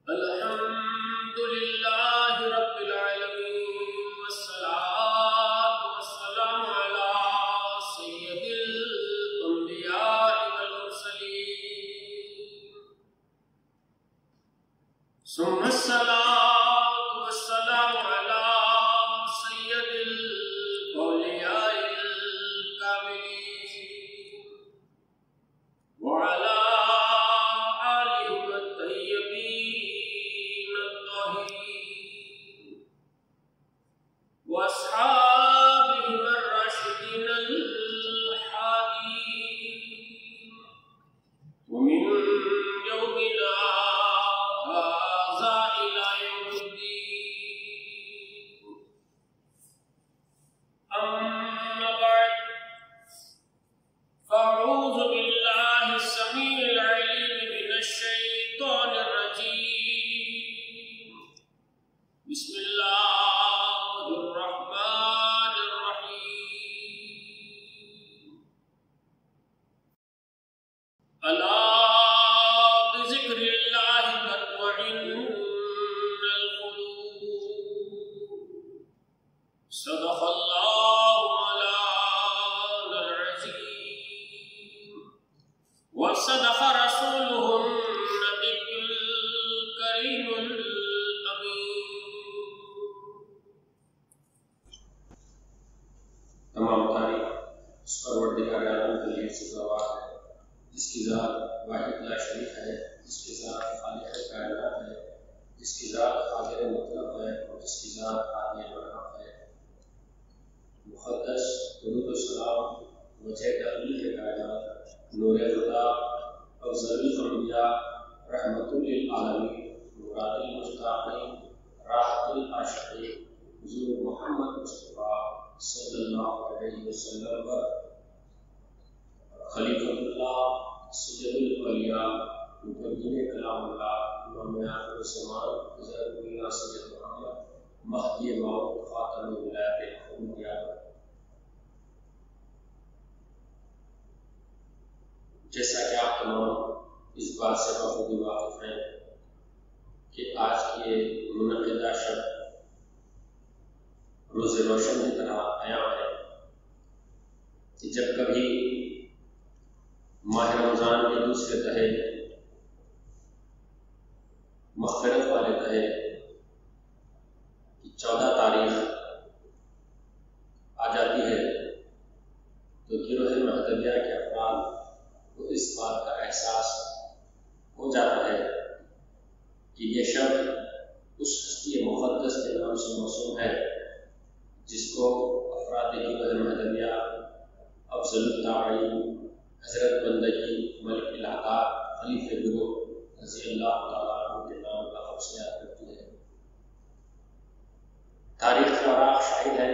الحمد لله رب العالمين والصلاة والسلام على سيد الأنبياء والمرسلين ثم الصلاة والسلام على سيد الأولياء الكاملين وعلى آلهم الطيبين الطاهرين وأصحابهم الراشدين الهادين ومن يومنا هذا إلى يوم الدين. أما بعد، فأعوذ بالله السميع العليم من الشيطان الرجيم. بسم الله الرحمن الرحيم. ألا بذكر الله تطمئن القلوب. صدق الله مولانا العظيم وصدق رسوله النبي الكريم الأمين. تمام تعریف اس پروردگار عالم کے لیے سزاوار ہے جس کی ذات واحد لا شریک ہے، جس کی ذات خالق کائنات ہے، جس کی ذات قادر مطلق ہے اور جس کی ذات عالی برحق ہے. مقدس درود و سلام وجہ تخلیق کائنات، نور خدا، افضل الانبیاء، رحمت للعالمین، مراد المشتاقین، راحت العاشقین، حضور محمد مصطفیٰ صلی اللہ علیہ وسلم پر، خلیفۃ اللہ، سید الاولیاء، مقدم کلام اللہ، امام آخر الزمان حضرت مولانا سید محمد مہدی موعود خاتم ولایت الانبیاء. جیسا کہ آپ تمام اس بات سے بخوبی واقف ہیں کہ آج کی یہ منعقدہ شب روز روشن کی طرح آیا ہے کہ جب کبھی ماہ رمضان کے دوسرے تہے، مغفرت والے تہے کی 14 تاریخ آ جاتی ہے تو گروہ مہدویہ کے افراد کو اس بات کا احساس ہو جاتا ہے کہ یہ شب اس ہستی مقدس کے نام سے موسوم ہے جس کو افراد گروہ مہدویہ افضل التابعین حضرت بندگی ملک العطار خلیفہ گروہ رضی اللہ تعالیٰ عنہ کے نام لقب سے یاد کرتی ہے. تاریخ کے اوراق شاہد ہے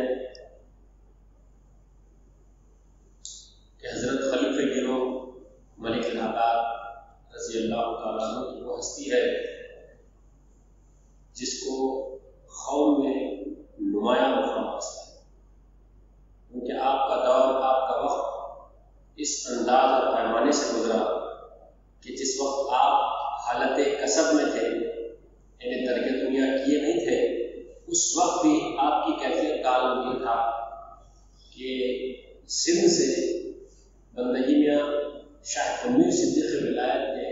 کہ حضرت خلیفہ گروہ ملک العطار رضی اللہ تعالیٰ عنہ کی وہ ہستی ہے جس کو قوم میں نمایاں مقام حاصل ہے، کیونکہ آپ کا دور، آپ کا وقت اس انداز اور پیمانے سے گزرا کہ جس وقت آپ حالت کسب میں تھے، یعنی ترک دنیا کیے نہیں تھے، اس وقت بھی آپ کی کیفیت کا عالم یہ تھا کہ سندھ سے بندگی میاں شاہ تنویر صدیق ولایت کے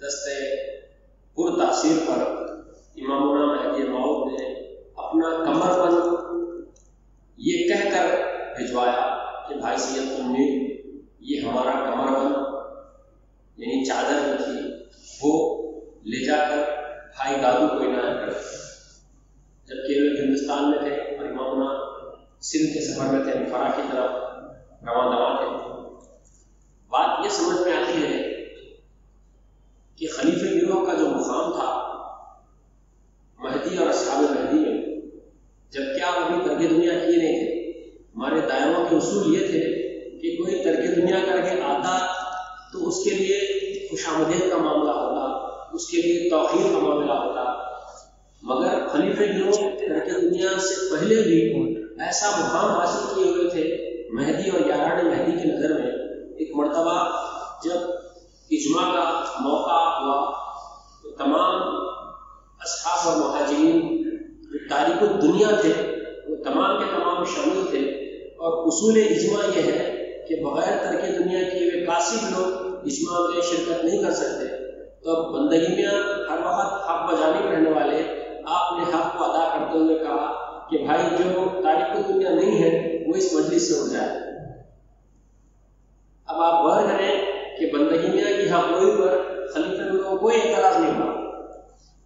دستے پر تاثیر پر امامنا مہدی موعود نے اپنا کمر بند یہ کہہ کر بھجوایا کہ بھائی سید تنویر، یہ ہمارا کمر بند یعنی چادر جو تھی وہ لے جا کر بھائی دادو کو عنایت کر دیا. جبکہ وہ ہندوستان میں تھے اور امامنا سندھ کے سفر میں تھے، فرا کی طرف رواں دواں تھے. بات یہ سمجھ میں آتی ہے کہ خلیفہ گروہ کا جو مقام تھا مہدی اور اصحاب مہدی میں، جب کیا ابھی ترک دنیا کیے نہیں تھے. ہمارے دائیوں کے اصول یہ تھے کہ کوئی ترک دنیا کر کے آتا تو اس کے لیے خوش آمدید کا معاملہ ہوتا، اس کے لیے توقیر کا معاملہ ہوتا، مگر خلیفہ گروہ ترک دنیا سے پہلے بھی ایسا مقام حاصل کیے ہوئے تھے مہدی اور یاران مہدی کی نظر میں. ایک مرتبہ جب اجماع کا موقع ہوا تو تمام انصار اور مہاجرین جو تاریخ الدنیا تھے وہ تمام کے تمام شامل تھے، اور اصول اجماع یہ ہے کہ بغیر ترک دنیا کیے ہوئے کاسب لوگ اجماع میں شرکت نہیں کر سکتے۔ تو اب بندگی میں ہر وقت حق بجانب رہنے والے آپ نے حق کو ادا کرتے ہوئے کہا کہ بھائی جو تاریخ دنیا نہیں ہے وہ اس مجلس سے اٹھ جائے۔ اب آپ غور کریں کہ بندگی میاں کی حقوقی پر خلیفہ کو کوئی اعتراض نہیں ہوا۔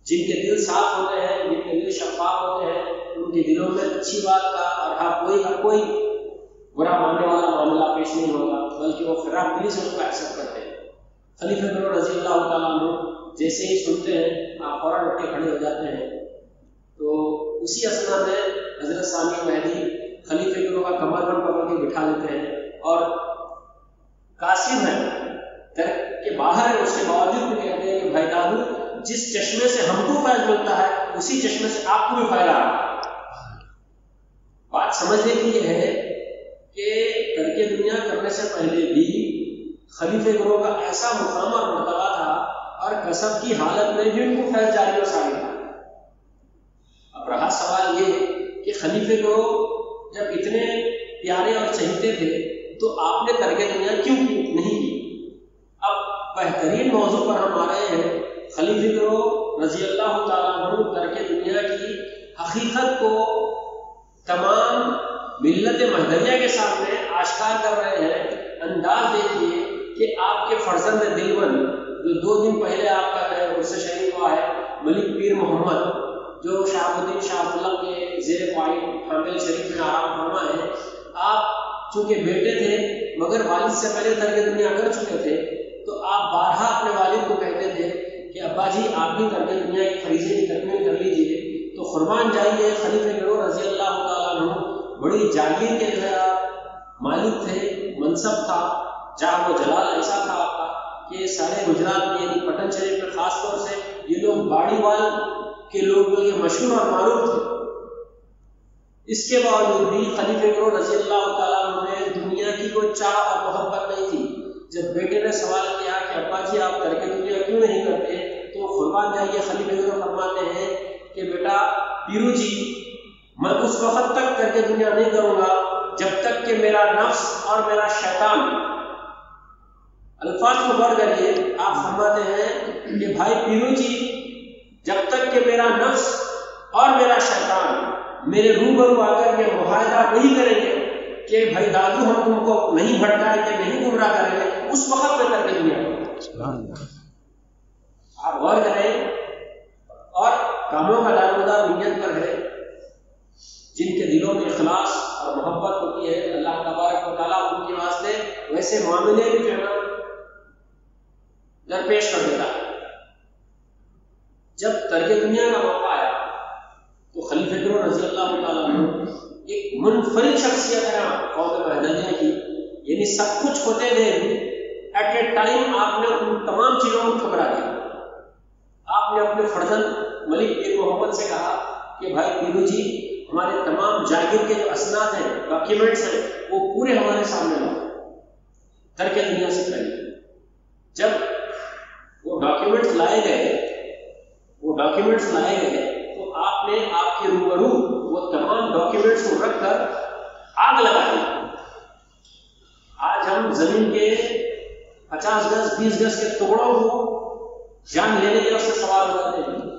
جن کے دل صاف ہوتے ہیں، جن کے دل شفاف ہوتے ہیں، ان کے دلوں میں اچھی بات کا اور کوئی برا ماننے والا معاملہ پیش نہیں ہوگا، بلکہ وہ خراب دلی سے اس کو ایکسپٹ کرتے ہیں۔ خلیفہ رضی اللہ تعالیٰ عنہ جیسے ہی سنتے ہیں آپ فوراً اٹھ کے کھڑے ہو جاتے ہیں۔ تو اسی اثنا میں حضرت ثانی مہدی خلیفہ کا کمر بند پکڑ کے بٹھا دیتے ہیں، اور قاسم ہے درک کے باہر ہے، اس کے باوجود بھی کہتے ہیں کہ بھائی دادو جس چشمے سے ہم کو فیض ملتا ہے اسی چشمے سے آپ کو بھی فائدہ آ رہا ہے۔ بات سمجھنے کی یہ ہے کہ ترک دنیا کرنے سے پہلے بھی خلیفہ گروہ کا ایسا مقام اور مرتبہ تھا، اور کسب کی حالت میں بھی ان کو فیض جاری و ساری تھا۔ اب رہا سوال یہ کہ خلیفہ گروہ جب اتنے پیارے اور چہیتے تھے تو آپ نے ترک دنیا کیوں نہیں کی؟ اب بہترین موضوع پر ہم آ رہے ہیں۔ خلیفہ گروہ رضی اللہ تعالیٰ عنہ ترک دنیا کی حقیقت کو تمام ملت مہدویہ کے سامنے آشکار کر رہے ہیں۔ انداز دیکھیے کہ آپ کے فرزند دلبند جو 2 دن پہلے آپ کا عرصہ شریف ہوا ہے، ملک پیر محمد جو شہاب الدین شاہ عبداللہ کے زیر قائد حامل شریف میں آرام فرما ہے، آپ چونکہ بیٹے تھے مگر والد سے پہلے ترک دنیا کر چکے تھے، تو آپ بارہا اپنے والد کو کہتے تھے کہ ابا جی آپ بھی ترک دنیا کے فریضے کی تکمیل کر لیجیے، تو قربان جائیے۔ خلیفہ گروہ رضی اللہ تعالیٰ عنہ بڑی جاگیر کے جو ہے مالک تھے، منصب تھا، جاہ و جلال ایسا تھا آپ کا کہ سارے گجرات میں یعنی پٹن شریف میں خاص طور سے یہ لوگ باڑی وال کے لوگ جو یہ مشہور اور معروف تھے۔ اس کے باوجود بھی خلیفہ گروہ رضی اللہ تعالیٰ عنہ نے دنیا کی کوئی چاہ اور محبت نہیں تھی۔ جب بیٹے نے سوال کیا کہ ابا جی آپ ترک دنیا کیوں نہیں کرتے، تو قربان جائیے خلیفہ گروہ فرماتے ہیں کہ بیٹا پیرو جی میں اس وقت تک ترک دنیا نہیں کروں گا جب تک کہ میرا نفس اور میرا شیطان، الفاظ کو غور کریے، آپ فرماتے ہیں کہ بھائی پیرو جی جب تک کہ میرا نفس اور میرا شیطان میرے روبرو آ کر کے معاہدہ نہیں کریں گے کہ بھائی دادو ہم تم کو نہیں بھٹکائیں گے، نہیں گمراہ کریں گے، اس وقت میں ترک دنیا کروں۔ آپ غور کریں، اور کاموں کا دارومدار نیت پر ہے۔ جن کے دلوں میں اخلاص اور محبت ہوتی ہے اللہ تبارک و تعالیٰ ان کے واسطے ویسے معاملے بھی جو ہے نا درپیش کر دیتا ہے۔ جب ترک دنیا کا موقع آیا تو خلیفہ گروہ رضی اللہ تعالیٰ عنہ ایک منفرد شخصیت ہے قوم مہدویہ کی، یعنی سب کچھ ہوتے ہوئے ایٹ اے ٹائم آپ نے ان تمام چیزوں کو ٹھکرا دیا۔ آپ نے اپنے فرزند ملک پیر محمد سے کہا کہ بھائی پیرو جی ہمارے تمام جاگیر کے جو اسناد ہیں، ڈاکیومنٹس ہیں، وہ پورے ہمارے سامنے لاؤ ترک دنیا سے پہلے۔ جب وہ ڈاکیومنٹس لائے گئے تو آپ نے آپ کے روبرو وہ تمام ڈاکیومنٹس کو رکھ کر آگ لگا دی۔ آج ہم زمین کے 50 گز 20 گز کے ٹکڑوں کو جان لینے کے واسطے سوال ہو جاتے ہیں،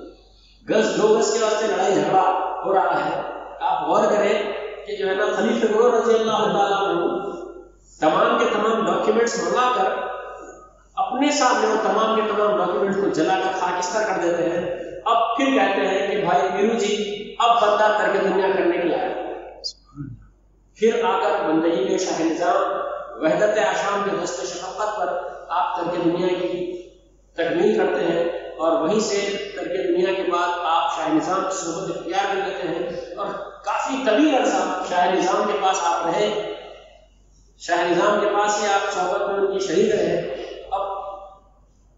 گز 2 گز کے واسطے لڑائی جھگڑا ہو رہا ہے۔ آپ غور کریں کہ جو ہے نا خلیفہ گروہ رضی اللہ تعالیٰ عنہ تمام کے تمام ڈاکیومنٹس منگا کر اپنے سامنے وہ تمام کے تمام ڈاکیومنٹس کو جلا کر خاکستر کر دیتے ہیں۔ اب پھر کہتے ہیں کہ بھائی پیرو جی اب بندہ ترک دنیا کرنے کے لیے، پھر آ کر بندگی میں شاہ نظام وحدت احشام کے دست شفقت پر آپ ترک دنیا کی تکمیل کرتے ہیں، اور وہیں سے ترک دنیا کے بعد آپ شاہ نظام کی صحبت اختیار کر لیتے ہیں، اور کافی طویل عرصہ شاہ نظام کے پاس آپ رہے، شاہ نظام کے پاس ہی آپ صحبت میں ان کی شریک رہے۔ اب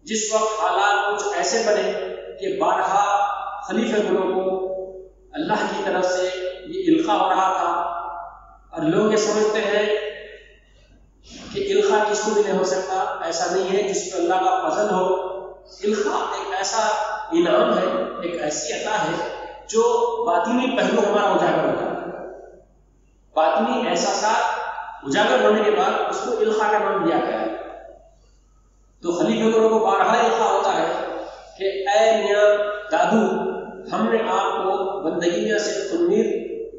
جس وقت حالات کچھ ایسے بنے کہ بارہا خلیفہ گروہ کو اللہ کی طرف سے یہ القا ہو رہا تھا، اور لوگ یہ سمجھتے ہیں کہ القا کس کو بھی نہیں ہو سکتا، ایسا نہیں ہے جس پہ اللہ کا فضل ہو۔ القا ایک ایسا انعام ہے، ایک ایسی عطا ہے جو باطنی پہلو ہمارا اجاگر ہوتا ہے. باطنی احساسات اجاگر ہونے کے بعد اس کو القاء کا نام دیا گیا ہے. تو خلیفہ گروہ کو بارہا القاء ہوتا ہے کہ اے میاں دادو، ہم نے آپ کو بندگی میں صرف تنویر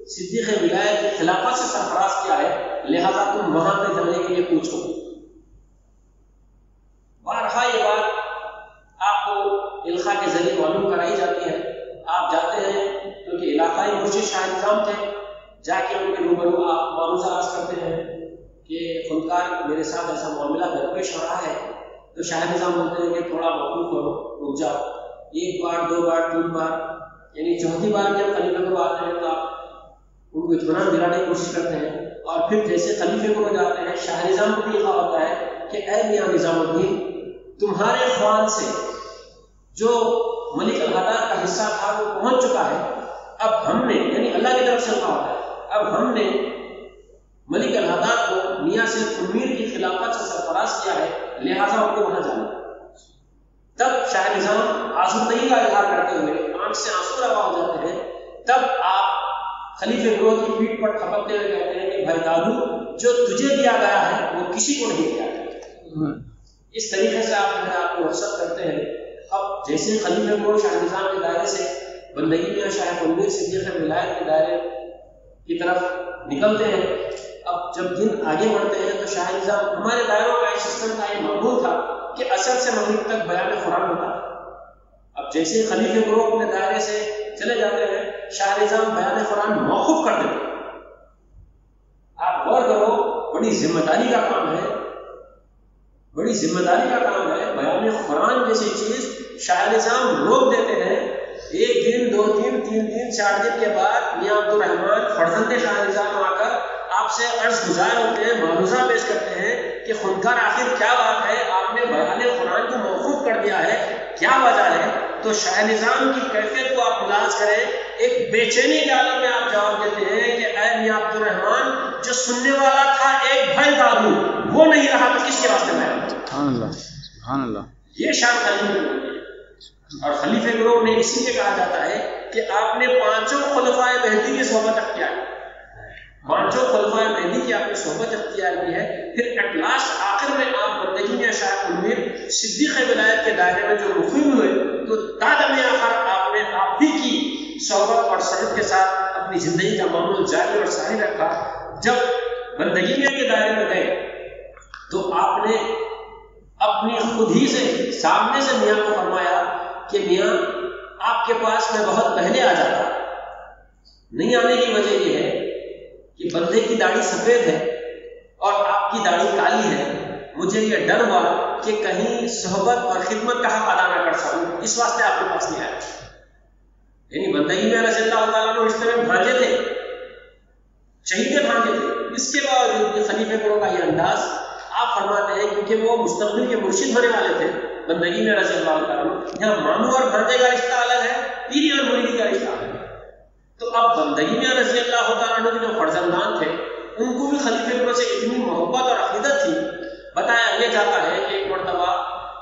صدیق ولایت کی خلافت سے سرفراز کیا ہے، لہذا تم وہاں پہ جانے کے لیے پوچھو. بارہا یہ بات آپ کو القاء کے ذریعے معلوم کرائی جاتی ہے. آپ جاتے ہیں کیونکہ علاقائی مرشد شاہ نظام تھے، جا کے ان کے روبرو آپ معروضہ عرض کرتے ہیں کہ خودکار میرے ساتھ ایسا معاملہ درپیش ہو رہا ہے. تو شاہ نظام بولتے ہیں کہ تھوڑا موقوف کرو، رک جاؤ. ایک بار، دو بار، تین بار، یعنی چوتھی بار جب خلیفہ کو آتے ہیں تو آپ ان کو اطمینان دلانے کی کوشش کرتے ہیں. اور پھر جیسے خلیفہ کو جاتے ہیں، شاہ نظام کو لکھا ہوتا ہے کہ اے میاں نظام الدین، تمہارے خوان سے جو ملک الحداد کا حصہ تھا وہ پہنچ چکا ہے. اب ہم نے، یعنی اللہ کی طرف سے لکھا ہوتا ہے، اب ہم نے ملک الحداد کو میاں سے تنویر کی خلافت سے سرفراز کیا ہے، لہٰذا ان کو وہاں جانا. تب شاہ نظام آسودگی کا اظہار کرتے ہوئے آنکھ سے آنسو روا ہو جاتے ہیں. تب آپ خلیفہ گروہ کی پیٹھ پر تھپکتے ہوئے کہتے ہیں کہ بھائی دادو، جو تجھے دیا گیا ہے وہ کسی کو نہیں دیا گیا. اس طریقے سے آپ کو رخصت کرتے ہیں. اب جیسے خلیفہ گروہ شاہ نظام کے دائرے سے بندگی میں شاہ تنویر صدیق ولایت کے دائرے کی طرف نکلتے ہیں، اب جب دن آگے بڑھتے ہیں تو شاہ نظام، ہمارے دائروں کا ایک سسٹم کا یہ معمول تھا کہ اثر سے مغرب تک بیان قرآن ہوتا تھا. اب جیسے خلیفہ گروہ اپنے دائرے سے چلے جاتے ہیں، شاہ نظام بیان قرآن موقوف کر دیتے ہیں. آپ غور کرو، بڑی ذمہ داری کا کام ہے، بڑی ذمہ داری کا کام ہے. بیان قرآن جیسی چیز شاہ نظام روک دیتے ہیں. ایک دن، دو دن، تین دن، 4 دن کے بعد میاں عبد الرحمان فرزند شاہ نظام آ کر آپ سے عرض گزار ہوتے ہیں، معروضہ پیش کرتے ہیں کہ خودکار آخر کیا بات ہے، آپ نے بیان قرآن کو موقوف کر دیا ہے، کیا وجہ ہے؟ تو شاہ نظام کی کیفیت کو آپ ملاحظ کریں، ایک بے چینی کے عالم میں آپ جواب دیتے ہیں کہ اے میاں عبد الرحمان، جو سننے والا تھا ایک بھائی دادو، وہ نہیں رہا تو کس کے واسطے میں؟ سبحان اللہ، سبحان اللہ. یہ شان خلیفہ. اور خلیفہ گروہ نے اسی لیے کہا جاتا ہے کہ آپ نے 5 خلفائے مہدی کی صحبت اختیار کی، 5 خلفائے مہدی کی آپ نے صحبت اختیار کی ہے. پھر ایٹ لاسٹ آخر میں آپ بندگی میں شاہ تنویر صدیق ولایت کے دائرے میں جو مقیم ہوئے، تو دادم آخر آپ نے آپ ہی کی صحبت اور سند کے ساتھ اپنی زندگی کا معمول جاری اور ساری رکھا. جب بندگی میں کے دائرے میں گئے تو آپ نے اپنی خود ہی سے سامنے سے میاں کو فرمایا کہ میاں، آپ کے پاس میں بہت پہلے آ جاتا. نہیں آنے کی وجہ یہ ہے کہ بندے کی داڑھی سفید ہے اور آپ کی داڑھی کالی ہے. مجھے یہ ڈر ہوا کہ کہیں صحبت اور خدمت کا حق ادا نہ کر سکوں، اس واسطے آپ کے پاس نہیں آیا. یعنی بندگی میں رضی اللہ تعالیٰ نے رشتے میں بھانجے تھے، شہیدیں بھانجے تھے. اس کے باوجود خلیفہ گروہ کا یہ انداز آپ فرماتے ہیں کیونکہ وہ مستقبل کے مرشد ہونے والے تھے بندگی میں رضی اللہ تعالیٰ. یہاں ماموں اور بھانجے کا رشتہ الگ ہے، پیری اور مریدی کا رشتہ الگ ہے. تو اب بندگی میں رضی اللہ تعالیٰ کے جو فرزندان تھے ان کو بھی خلیفہ گروہ سے اتنی محبت اور عقیدت تھی. بتایا یہ جاتا ہے کہ ایک مرتبہ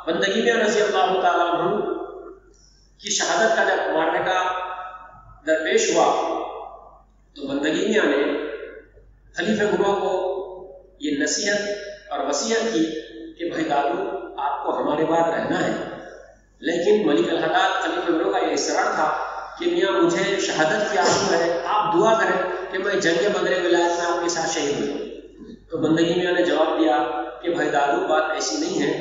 بندگی میں رضی اللہ تعالیٰ کی شہادت کا جب معرکہ درپیش ہوا تو بندگی میاں نے خلیفہ گروہ کو یہ نصیحت اور وصیت کی کہ بھائی دادو، آپ کو ہمارے بعد رہنا ہے، لیکن ملک الحداد خلیفہ گروہ کا یہ اصرار تھا کہ میاں مجھے شہادت کی آرزو ہے، آپ دعا کریں کہ میں جنگ بدر ولایت میں آپ کے ساتھ شہید ہو جاؤں. تو بندگی میاں نے جواب دیا کہ بھائی دادو، بات ایسی نہیں ہے،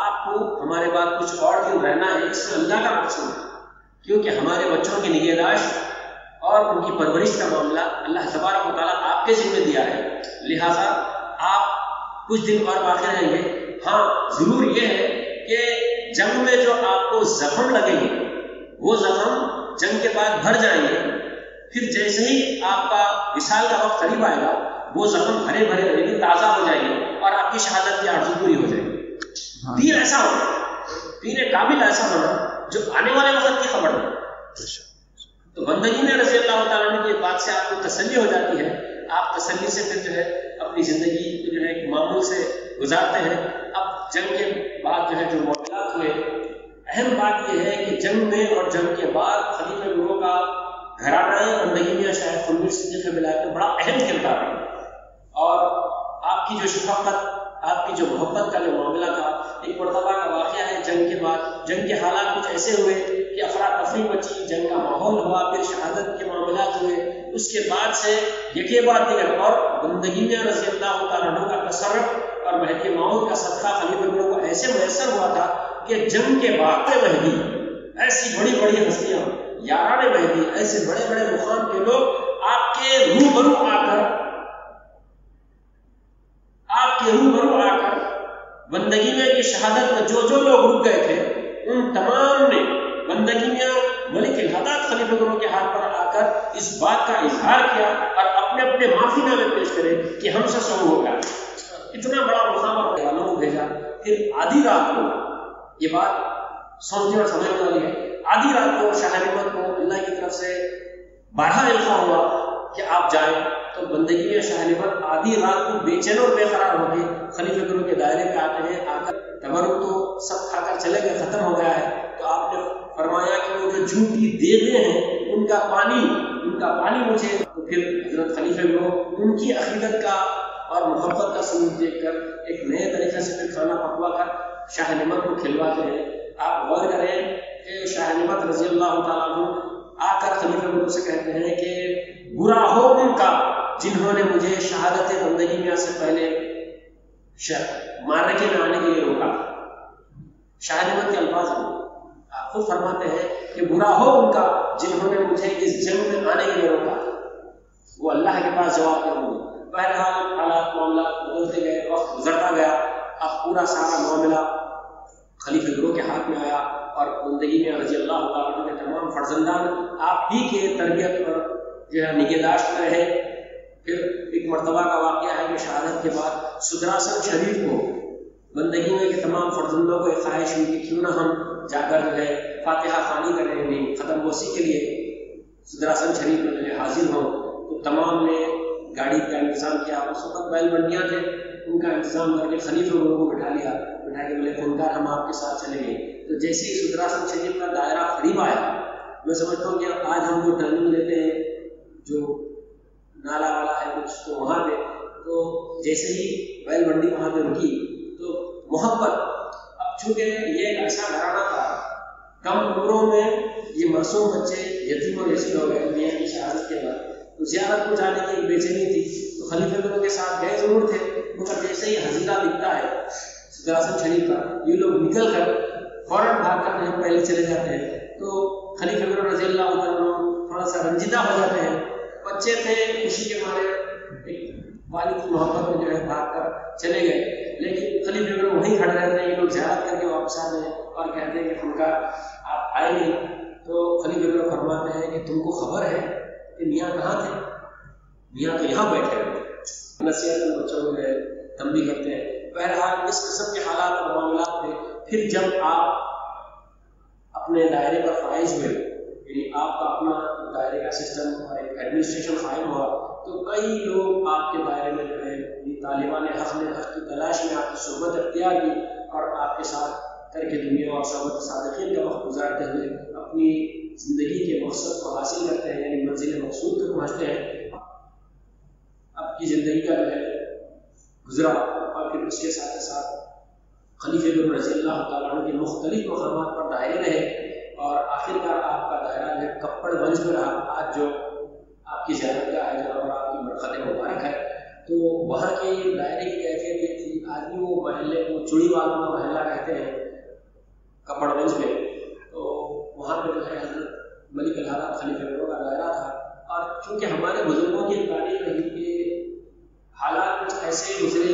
آپ کو ہمارے بعد کچھ اور دن رہنا ہے، اس میں اللہ کا مقصود ہے، کیونکہ ہمارے بچوں کی نگہداشت اور ان کی پرورش کا معاملہ اللہ تبارک و تعالیٰ آپ کے ذمہ دیا ہے، لہٰذا آپ کچھ دن اور باقی رہیں گے. ہاں ضرور یہ ہے کہ جنگ میں جو آپ کو زخم لگیں گے وہ زخم جنگ کے بعد بھر جائیں گے، پھر جیسے ہی آپ کا وصال کا وقت قریب آئے گا وہ زخم ہرے بھرے رہیں گے، تازہ ہو جائیں گے اور آپ کی شہادت کی آرزو پوری ہو جائے گی. پیر ایسا ہونا، پیر کامل ایسا ہونا جو آنے والے وقت کی خبر دے. تو بندگی میں رضی اللہ تعالیٰ کی بات سے آپ کو تسلی ہو جاتی ہے، آپ تسلی سے پھر جو ہے اپنی زندگی کو جو ہے ایک معمول سے گزارتے ہیں. اب جنگ کے بعد جو ہے جو معاملات ہوئے، اہم بات یہ ہے کہ جنگ جنگ میں اور جنگ کے بعد خلیفہ گروہ کا گھرانہ بندگی میں شاید خلوص صدیق ولایت میں بڑا اہم کردار ہے، اور آپ کی جو شفقت، آپ کی جو محبت کا جو معاملہ تھا، ایک مرتبہ کا واقعہ ہے جنگ کے بعد، جنگ کے حالات کچھ ایسے ہوئے کہ افراتفری مچی، جنگ کا ماحول ہوا، پھر شہادت کے معاملات ہوئے، اس کے بعد سے یکے بعد دیگر، اور بندگی میں رضی اللہ تعالیٰ عنہ کا تصرف اور مہدی موعود کا صدقہ خلیفہ گروہ کو ایسے میسر ہوا تھا کہ جنگ کے بعد مہدی ایسی بڑی بڑی ہستیاں، یاران مہدی، ایسے بڑے بڑے مقام کے لوگ آپ کے روبرو آ کر بندگی میں کی شہادت میں جو لوگ رک گئے تھے، ان تمام نے بندگی میں ملک الہدات خلیفہ گروہ کے ہاتھ پر آ کر اس بات کا اظہار کیا اور اپنے اپنے معافی نامے پیش کرے کہ ہم سے سو ہو گیا۔ اتنا بڑا مقام اور والوں کو بھیجا۔ پھر آدھی رات کو، یہ بات سوچنے اور سمجھنے والی ہے، آدھی رات کو شاہ نعمت کو اللہ کی طرف سے بارہا القا ہوا کہ آپ جائیں، تو بندگی میں شاہ نعمت آدھی رات کو بے چین اور بے قرار ہو کے خلیفہ گروہ کے دائرے پہ آتے ہیں، آ کر تبرک تو سب کھا کر چلے گئے، ختم ہو گیا ہے، تو آپ نے فرمایا کہ وہ جو جھوٹی دیویں ہیں ان کا پانی مجھے، تو پھر حضرت خلیفہ گروہ ان کی عقیدت کا اور محبت کا ثبوت دیکھ کر ایک نئے طریقے سے پھر کھانا پکوا کر شاہ نعمت کو کھلواتے ہیں۔ آپ غور کریں کہ شاہ نعمت رضی اللہ تعالیٰ عنہ آ کر خلیفہ گروہ سے کہتے ہیں کہ برا ہو ان کا جنہوں نے مجھے شہادت بندگی میں سے پہلے معرکے میں آنے کے لیے روکا۔ شاہ نعمت کے الفاظ ہیں، آپ خود فرماتے ہیں کہ برا ہو ان کا جنہوں نے مجھے اس جنگ میں آنے کے لیے روکا، وہ اللہ کے پاس جواب کریں گے۔ بہرحال حالات معاملات بدلتے گئے، وقت گزرتا گیا، اب پورا سارا معاملہ خلیفہ گروہ کے ہاتھ میں آیا، اور بندگی میں رضی اللہ تعالیٰ عنہ کے تمام فرزندان آپ ہی کے تربیت پر جو ہے نگہداشت میں رہے۔ پھر ایک مرتبہ کا واقعہ ہے کہ شہادت کے بعد صدراسن شریف کو بندگی میں کے تمام فرزندوں کو ایک خواہش ہوئی کہ کیوں نہ ہم جا کر جو ہے فاتحہ خوانی کریں گے ختم بوسی کے لیے، صدراسن شریف میں جو ہے حاضر ہوں، تو تمام نے گاڑی کا انتظام کیا۔ اس وقت بیل منڈیاں تھے، ان کا انتظام کر کے خلیفہ گروہ کو بٹھا کے بولے خونکار ہم آپ کے ساتھ چلیں گے۔ تو جیسے ہی صدراسن شریف کا دائرہ قریب آیا، میں سمجھتا ہوں کہ آج ہم جو ٹرننگ لیتے ہیں، جو نالا والا ہے کچھ، تو وہاں پہ تو جیسے ہی بیل منڈی وہاں پہ رکی تو محبت، اب چونکہ یہ ایک ایسا گھرانہ تھا، کم عمروں میں یہ معصوم بچے یتیم اور یسیر ہو گئے میاں کی شہادت کے بعد، تو زیارت کو جانے کی ایک بے چینی تھی، تو خلیفہ گروہ کے ساتھ گئے ضرور تھے، مگر جیسے ہی حضیرہ دکھتا ہے صدراسن شریف کا، یہ لوگ نکل کر فوراً بھاگ کر ہم پہلے چلے جاتے ہیں، تو خلیفہ گروہ رضی اللہ عنہ تھوڑا سا رنجیدہ ہو جاتے ہیں، بچے تھے خوشی کے مارے ایک والد کی محبت میں جو ہے بھاگ کر چلے گئے، لیکن خلیفہ گروہ وہیں کھڑے رہتے ہیں، یہ لوگ زیارت کر کے واپس آتے ہیں اور کہتے ہیں کہ خونکار آپ آئے نہیں، تو خلیفہ گروہ فرماتے ہیں کہ تم کو خبر ہے کہ میاں کہاں تھے؟ میاں تو یہاں بیٹھے ہوئے، نصیحت بچوں کو تنبیہ کرتے ہیں۔ بہرحال اس قسم کے حالات اور معاملات تھے۔ پھر جب آپ اپنے دائرے پر فائز ہوئے، یعنی آپ کا اپنا دائرے کا سسٹم اور ایک ایڈمنسٹریشن قائم ہوا، تو کئی لوگ آپ کے دائرے میں جو ہے طالبان حق نے حق کی تلاش میں آپ کی صحبت اختیار کی، اور آپ کے ساتھ ترک دنیا اور صحبت صادقین کا وقت گزارتے ہوئے اپنی زندگی کے مقصد کو حاصل کرتے ہیں، یعنی منزل مقصود تک پہنچتے ہیں۔ آپ کی زندگی کا جو ہے گزرا، اور پھر اس کے ساتھ ساتھ خلیفہ گروہ رضی اللہ تعالیٰ عنہ کے مختلف مقامات پر دائرے رہے، اور آخر کار آپ کا دائرہ جو ہے کپڑ گنج میں رہا۔ آج جو آپ کی زیارت گاہ ہے جہاں پر آپ کی مرقد مبارک ہے، تو وہاں کے دائرے کی کیفیت یہ تھی، آدمی وہ محلے کو چوڑی والوں کا محلہ کہتے ہیں کپڑ گنج میں، تو وہاں پہ جو ہے حضرت ملک الہدات خلیفہ گروہ کا دائرہ تھا۔ اور چونکہ ہمارے بزرگوں کی تاریخ رہی کہ حالات کچھ ایسے گزرے،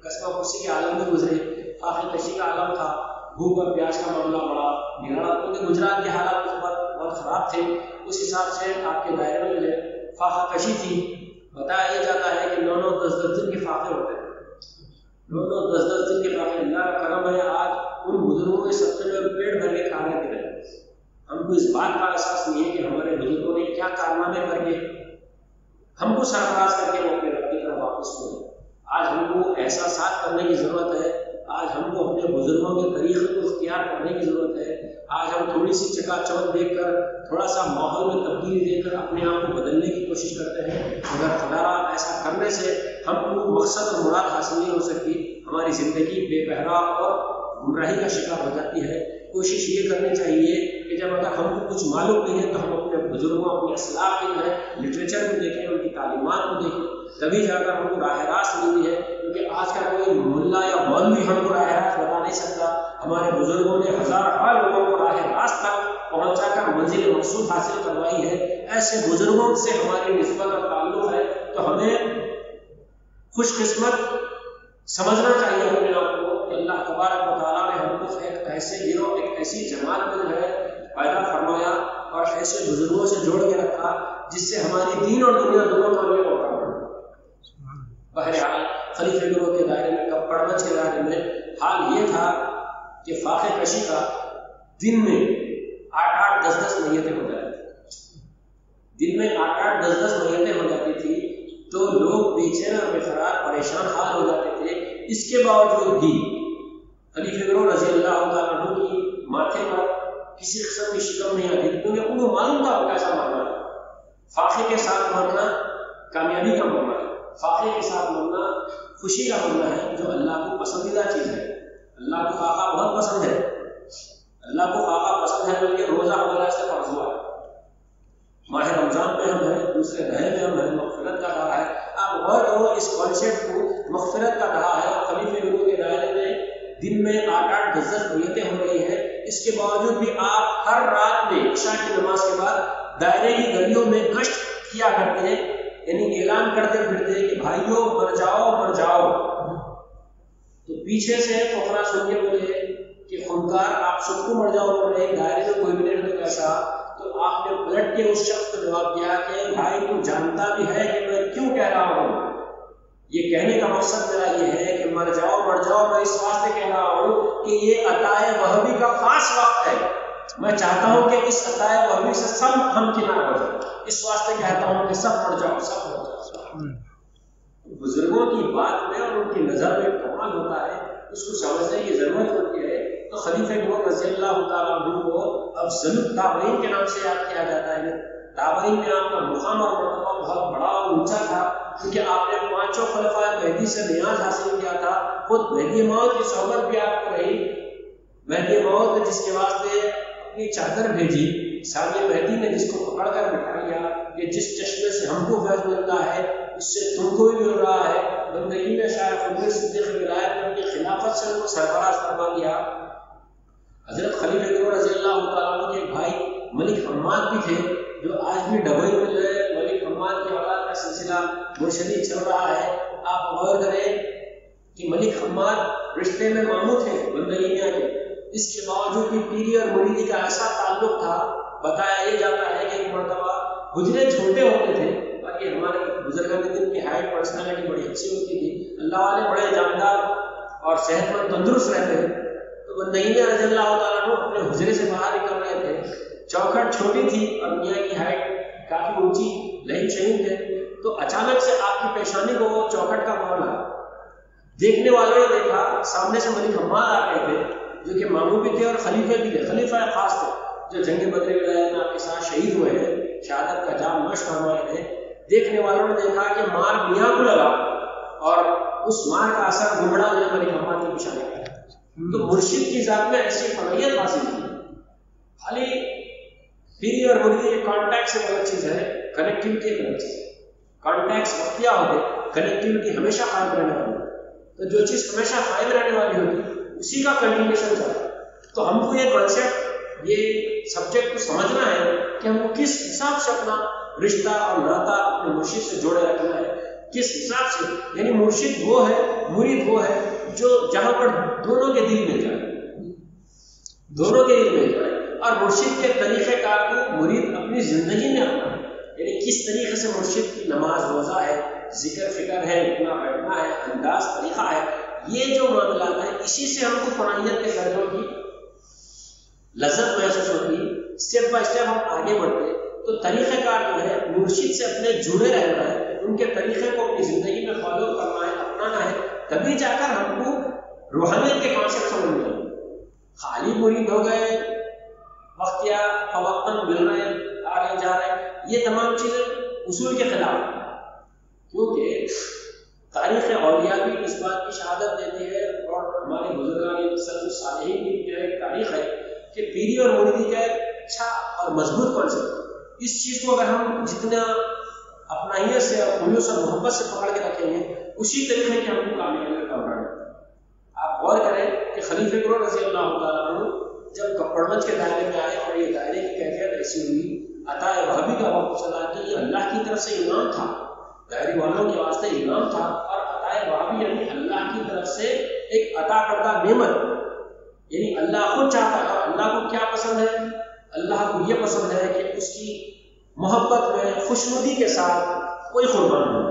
قصبہ پرسی کے عالم میں گزرے، فاقہ کشی کا عالم تھا، بھوک اور پیاس کا معاملہ بڑا نگڑا، کیونکہ گجرات کے حالات اس وقت بہت خراب تھے، اس حساب سے آپ کے دائرے میں جو ہے فاقہ کشی تھی۔ بتایا یہ جاتا ہے کہ 9 10 دن کے فاقے ہوتے ہیں، 9 10 دن کے فاقے۔ اللہ کا کرم ہے آج ان بزرگوں کے سطح میں پیٹ بھر کے کھانے پہ رہے، ہم کو اس بات کا احساس نہیں ہے کہ ہمارے بزرگوں نے کیا کارنامے کر کے ہم کو سرفراز کر کے وہ اپنے رب کی طرف واپس ہوئے۔ آج ہم کو احساسات کرنے کی ضرورت ہے آج ہم کو اپنے بزرگوں کے طریقے کو اختیار کرنے کی ضرورت ہے. آج ہم تھوڑی سی چکا چوند دیکھ کر، تھوڑا سا ماحول میں تبدیلی دیکھ کر اپنے آپ کو بدلنے کی کوشش کرتے ہیں، مگر خدا ایسا کرنے سے ہم کو مقصد اور مراد حاصل نہیں ہو سکتی. ہماری زندگی بے پہرا اور گمراہی کا شکار ہو جاتی ہے. کوشش یہ کرنی چاہیے کہ جب اگر ہم کو کچھ معلوم نہیں ہے تو ہم اپنے بزرگوں، اپنی اصلاح کے جو ہے لٹریچر کو دیکھیں، ان کی تعلیمات کو دیکھیں، تبھی جا کر ہم کو راہ راست ملتی ہے. کیونکہ آج کا کوئی ملا یا مولوی ہم کو راہ راست بتا نہیں سکتا. ہمارے بزرگوں نے ہزار لوگوں کو راہ راست تک پہنچا کر منزل مقصود حاصل کروائی ہے. ایسے بزرگوں سے ہماری نسبت اور تعلق ہے تو ہمیں خوش قسمت سمجھنا چاہیے اپنے آپ کو کہ اللہ تبارک و تعالیٰ نے ہم کو ایک ایسے گروہ، ایک ایسی جماعت میں جو ہے پیدا فرمایا اور ایسے بزرگوں سے جوڑ کے رکھا جس سے ہماری دین اور دنیا دونوں کامیاب ہوتا ہے. بہرحال خلیفہ گروہ کے دائرے میں، کپڑوچ کے دائرے میں حال یہ تھا کہ فاقے کشی کا دن میں 8-8 10-10 میتیں ہو جاتی تھی. دن میں 8-8 10-10 میتیں ہو جاتی تھی تو لوگ بے چین اور بے قرار پریشان حال ہو جاتے تھے. اس کے باوجود بھی خلیفہ گروہ رضی اللہ تعالیٰ عنہ کی ماتھے پر کسی قسم کی شکم نہیں آتی، کیونکہ ان کو معلوم تھا وہ کیسا مرنا ہے. فاقے کے ساتھ مرنا کامیابی کا مرنا ہے. فاقے کے ساتھ مرنا خوشی کا مرنا ہے، جو اللہ کو پسندیدہ چیز ہے. اللہ کو فاقہ بہت پسند ہے. اللہ کو فاقہ پسند ہے، بلکہ روزہ ہمارا اس سے فرض ہوا ہے. ماہ رمضان میں ہم ہیں، دوسرے رہے میں ہم ہیں، مغفرت کا رہا ہے. آپ غور کرو اس کانسیپٹ کو، مغفرت کا رہا ہے. اور خلیفہ گروہ کے دائرے میں دن میں 8-8 10-10 میتیں ہو رہی ہیں. اس کے باوجود بھی آپ ہر رات میں عشاء کی نماز کے بعد دائرے کی گلیوں میں گشت کیا کرتے ہیں، یعنی اعلان کرتے پھرتے کہ بھائیوں مر جاؤ مر جاؤ. تو پیچھے سے فقرا سن کے بولے کہ خونکار آپ سب کو مر جاؤ بول رہے، دائرے میں کوئی بھی نہیں تو کیسا؟ تو آپ نے پلٹ کے اس شخص کو جواب دیا کہ بھائی تو جانتا بھی ہے کہ میں کیوں کہہ رہا ہوں. یہ کہنے کا مقصد میرا یہ ہے کہ مر جاؤ میں اس واسطے کہہ رہا ہوں کہ یہ عطائے وہبی کا خاص وقت ہے. میں چاہتا ہوں کہ اس عطائے وہبی سے سب ہم کنار ہو جائیں. اس واسطے کہتا ہوں کہ سب مر جاؤ سب مر جاؤ. بزرگوں کی بات میں اور ان کی نظر میں کمال ہوتا ہے، اس کو سمجھنے کی ضرورت ہوتی ہے. تو خلیفہ گروہ رضی اللہ تعالیٰ عنہ کو افضل التابعین کے نام سے یاد کیا جاتا ہے. تابعین میں آپ کا مقام اور مرتبہ بہت بڑا اور اونچا تھا، کیونکہ آپ نے 5 خلفاء مہدی سے نیاز حاصل کیا تھا. خود مہدی موعود کی صحبت بھی آپ کو رہی. مہدی موعود نے جس کے واسطے اپنی چادر بھیجی، ثانی مہدی نے جس کو پکڑ کر بٹھا لیا کہ جس چشمے سے ہم کو فیض ملتا ہے اس سے تم کو بھی مل رہا ہے. بندگی میں شاید خود صدیق ولایت نے اپنی خلافت سے ان کو سرفراز فرما لیا. حضرت خلیفہ گروہ رضی اللہ تعالیٰ عنہ کے بھائی ملک حماد بھی تھے، جو آج بھی ڈبئی میں جو ہے ملک حماد کی اولاد کا سلسلہ مرشدی چل رہا ہے. آپ غور کریں کہ ملک حماد رشتے میں ماموں تھے بندگی میں کے، اس کے باوجود بھی پیری اور مریدی کا ایسا تعلق تھا. بتایا یہ جاتا ہے کہ ایک مرتبہ حجرے چھوٹے ہوتے تھے، باقی ہمارے بزرگان دن کی ہائٹ پرسنالٹی بڑی اچھی ہوتی تھی، اللہ والے بڑے جاندار اور صحت مند تندرست رہتے ہیں. تو بندگی میں رضی اللہ تعالیٰ عنہ اپنے حجرے سے باہر نکل رہے تھے. چوکھٹ چھوٹی تھی اور میاں کی ہائٹ کافی اونچی، لہم شہیم تھے. تو اچانک سے آپ کی پیشانی کو وہ چوکھٹ کا معاملہ دیکھنے والوں نے دیکھا. سامنے سے ملک حماد آ گئے تھے جو کہ ماموں بھی تھے اور خلیفہ بھی تھے، خلیفہ خاص تھے جو جنگ بدر ولایت میں آپ کے ساتھ شہید ہوئے ہیں، شہادت کا جام نوش فرمائے تھے. دیکھنے والوں نے دیکھا کہ مار میاں کو لگا اور اس مار کا اثر گمڑا ہونے ملک حماد کی پیشانی کا. تو مرشد کی ذات میں ایسی فنیت حاصل کی. خالی پیری اور مریدی کے کانٹیکٹ سے الگ چیز ہے، کنیکٹیوٹی ایک الگ چیز ہے. کانٹیکٹس وقتیہ ہوتے، کنیکٹیوٹی ہمیشہ قائم رہنے والی. تو جو چیز ہمیشہ قائم رہنے والی ہوتی اسی کا کنٹینیوشن چلتا. تو ہم کو یہ کانسیپٹ، یہ سبجیکٹ کو سمجھنا ہے کہ ہم کو کس حساب سے اپنا رشتہ اور ناطہ اپنے مرشد سے جوڑے رکھنا ہے، کس حساب سے. یعنی مرشد وہ ہے، مرید وہ ہے جو جہاں پر دونوں کے دل میں جائے، دونوں کے دل میں جائے، اور مرشد کے طریقہ کار کو مرید اپنی زندگی میں اپنا. یعنی کس طریقے سے مرشد کی نماز روزہ ہے، ذکر فکر ہے، اٹھنا بیٹھنا ہے، انداز طریقہ ہے، یہ جو معاملات ہیں اسی سے ہم کو فنائیت کے درجوں کی لذت محسوس ہوتی. اسٹیپ بائی اسٹیپ ہم آگے بڑھتے. تو طریقہ کار جو ہے مرشد سے اپنے جڑے رہنا ہے، ان کے طریقے کو اپنی زندگی میں فالو کرنا ہے، اپنانا ہے. تبھی جا کر ہم کو روحانیت کے کانسیپٹ سمجھ میں آئیں. خالی مرید ہو گئے، وقتیہ فوقتاً مل رہے ہیں، آ رہے جا رہے ہیں، یہ تمام چیزیں اصول کے خلاف ہیں. کیونکہ تاریخ اولیاء بھی اس بات کی شہادت دیتی ہے، اور ہمارے بزرگان سلف صالحین کی جو ہے تاریخ ہے کہ پیری اور مریدی کا ایک اچھا اور مضبوط کانسیپٹ. اس چیز کو اگر ہم جتنا اپنائیت سے اور خلوص اور محبت سے پکڑ کے رکھیں گے، اسی طریقے کی ہم کو کامیابی کا ورنہ. آپ غور کریں کہ خلیفہ اکبر رضی اللہ تعالیٰ عنہ جب کپڑمنج کے دائرے میں آئے اور یہ دائرے کی کیفیت ایسی ہوئی، عطا وہابی کا وقت چلا کہ یہ اللہ کی طرف سے انعام تھا، دائرے والوں کے واسطے انعام تھا، اور عطا وہابی یعنی اللہ کی طرف سے ایک عطا کردہ نعمت. یعنی اللہ خود چاہتا ہے، اور اللہ کو کیا پسند ہے؟ اللہ کو یہ پسند ہے کہ اس کی محبت میں خوشنودی کے ساتھ کوئی قربان ہو.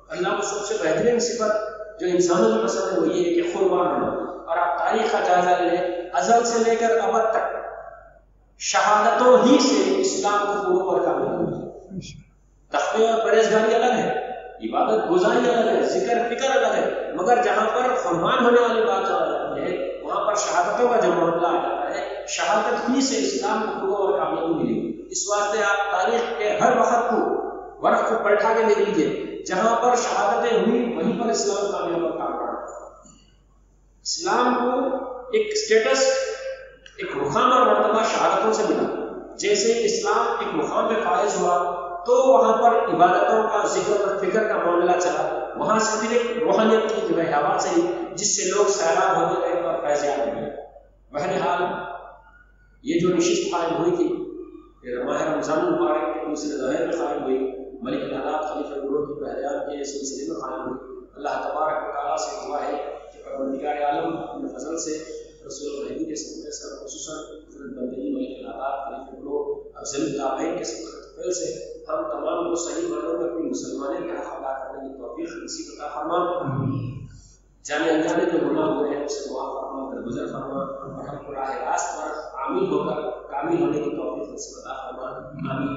اللہ کو سب سے بہترین صفت جو انسانوں کی پسند ہے وہ یہ ہے کہ قربان ہو. اور آپ تاریخ کا جائزہ لیں، ازل سے لے کر ابد تک شہادتوں ہی سے اسلام کو پورو اور کامل ہوئی. تقوی اور پرہیزگاری الگ ہے، عبادت گزاری الگ ہے، ذکر فکر الگ ہے، مگر جہاں پر قربان ہونے والی بات آ جاتی ہے وہاں پر شہادتوں کا جو معاملہ آ جاتا ہے، شہادت ہی سے اسلام کو پورو اور کامیابی ملی. اس واسطے آپ تاریخ کے ہر وقت کو ورق کو پلٹا کے دیکھ لیجیے، جہاں پر شہادتیں ہوئی وہیں پر اسلام کامیاب اور کام کرا. اسلام کو ایک اسٹیٹس، ایک مقام اور مرتبہ شہادتوں سے ملا. جیسے اسلام ایک مقام پہ فائز ہوا تو وہاں پر عبادتوں کا ذکر اور فکر کا معاملہ چلا، وہاں سے پھر ایک روحانیت کی جو ہے ہوا چلی جس سے لوگ سیلاب ہوتے رہے اور فیضیاب ہو گئے. بہرحال یہ جو نشست قائم ہوئی تھی ماہ رمضان مبارک کے دوسرے ظہر میں قائم ہوئی، ملک الحالات خلیفہ گروہ کی بہریان کے سلسلے میں قائم ہوئی. اللہ تبارک و تعالیٰ سے دعا ہے کہ پروردگار عالم اپنے فضل سے رسول اللہ کے صدقے سے، خصوصاً حضرت بندگی ملک الحالات خلیفہ گروہ افضل التابعین کے صدقے سے ہم تمام کو صحیح معنوں میں اپنی مسلمانوں کے حق ادا کرنے کی توفیق نصیب عطا فرما. جانے انجانے جو گناہ ہوئے ہیں اسے معاف فرما، درگزر فرما، اور ہم کو راہ راست پر عامل ہو کر کامل ہونے کی توفیق نصیب عطا فرما. آمین.